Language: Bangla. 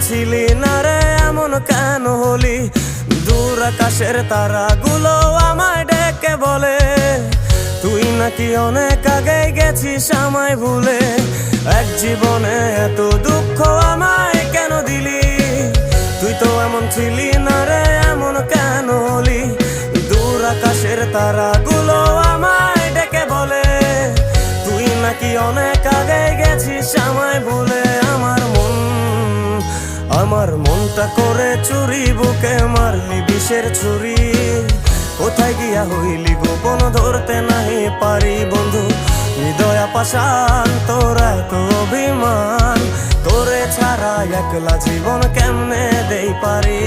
ছিলি না রে এমন কেন হলি? দূর আকাশের তারাগুলো আমায় ডেকে বলে তুই নাকি অনেক আগে গেছিস আমায় ভুলে। এক জীবনে এত দুঃখ আমায় কেন দিলি? তুই তো এমন ছিলি না রে এমন কেন হলি? দূর আকাশের তারাগুলো আমায় ডেকে বলে তুই নাকি অনেক আগে গেছিস আমায় ভুলে। আমার মনটা করে চুরি, বুকে মারলি বিষের ছুরি। কোথায় গিয়া হইলি গোপন ধরতে নাহি পারি বন্ধু। হৃদয় পাষাণ তোর এত অভিমান, তোরে ছাড়া একলা জীবন কেমনে দেই পারি?